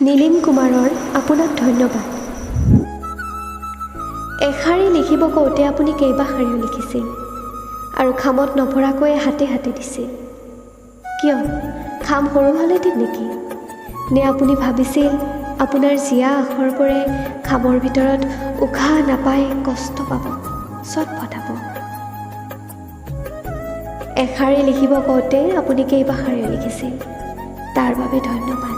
নীলিম কুমাৰৰ আপোনাক ধন্যবাদ। এশাৰী লিখিব কওঁতে আপুনি কেইবাশাৰীও লিখিছিল আৰু খামত নভৰাকৈ হাতে হাতে দিছিল। কিয়? খাম সৰু হ'লে দিম নেকি? নে আপুনি ভাবিছিল আপোনাৰ জীয়া আখৰবোৰে খামৰ ভিতৰত উশাহ নাপাই কষ্ট পাব, চটফটাব? এশাৰী লিখিব কওঁতে আপুনি কেইবাশাৰীও লিখিছিল, তাৰ বাবে ধন্যবাদ।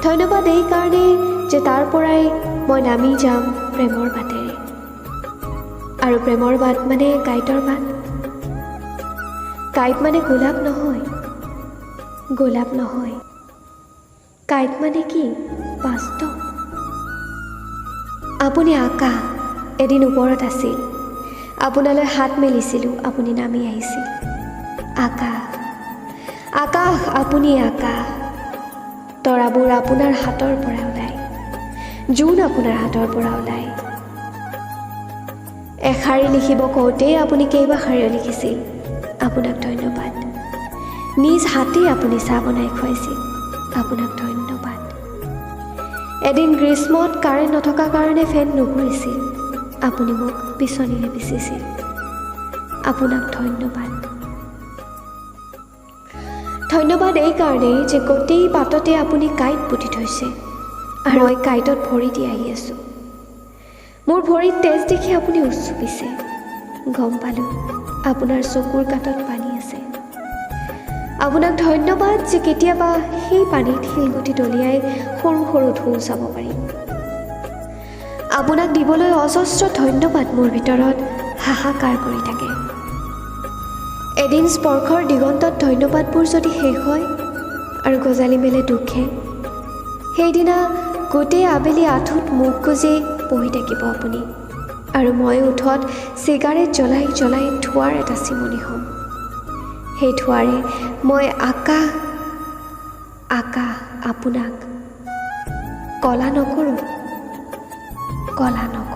ধন্যবাদ এই কাৰণে যে তাৰ পৰাই মই নামি যাম প্ৰেমৰ বাটেৰে। আৰু প্ৰেমৰ বাট মানে কাঁইটৰ বাট। কাঁইট মানে গোলাপ নহয়, গোলাপ নহয়। কাঁইট মানে কি? বাস্তৱ। আপুনি আকাশ, এদিন ওপৰত আছিল, আপোনালৈ হাত মেলিছিলোঁ, আপুনি নামি আহিছিল। আকাশ, আকাশ, আপুনি আকাশ। তৰাবোৰ আপোনাৰ হাতৰ পৰা ওলায়, জোন আপোনাৰ হাতৰ পৰা ওলায়। এশাৰী লিখিব কওঁতেই আপুনি কেইবাশাৰীও লিখিছিল, আপোনাক ধন্যবাদ। নিজ হাতেই আপুনি চাহ বনাই খুৱাইছিল, আপোনাক ধন্যবাদ। এদিন গ্ৰীষ্মত কাৰেণ্ট নথকা কাৰণে ফেন নুঘূৰিছিল, আপুনি মোক বিচনীৰে বিচিছিল, আপোনাক ধন্যবাদ। ধন্যবাদ এই কাৰণেই যে গোটেই বাটতে আপুনি কাঁইট পুতি থৈছে আৰু মই কাঁইটত ভৰি দি আহি আছোঁ। মোৰ ভৰিত তেজ দেখি আপুনি উচ্চুপিছে। গম পালোঁ আপোনাৰ চকুৰ কাষত পানী আছে। আপোনাক ধন্যবাদ যে কেতিয়াবা সেই পানীত শিলগুটি দলিয়াই সৰু সৰু ঢৌ চাব পাৰিম। আপোনাক দিবলৈ অজস্ৰ ধন্যবাদ মোৰ ভিতৰত হাহাকাৰ কৰি থাকে। এদিন স্পৰ্শৰ দিগন্তত ধন্যবাদবোৰ যদি শেষ হয় আৰু গজালি মেলে দুখে, সেইদিনা গোটেই আবেলি আঁঠুত মুখ গুজি বহি থাকিব আপুনি, আৰু মই ওঠত চিগাৰেট জ্বলাই জ্বলাই ধোঁৱাৰ এটা চিমনি হ'ম। সেই ধোঁৱাৰে মই আকাশ আকাশ আপোনাক কলা নকৰোঁ, কলা নকৰোঁ।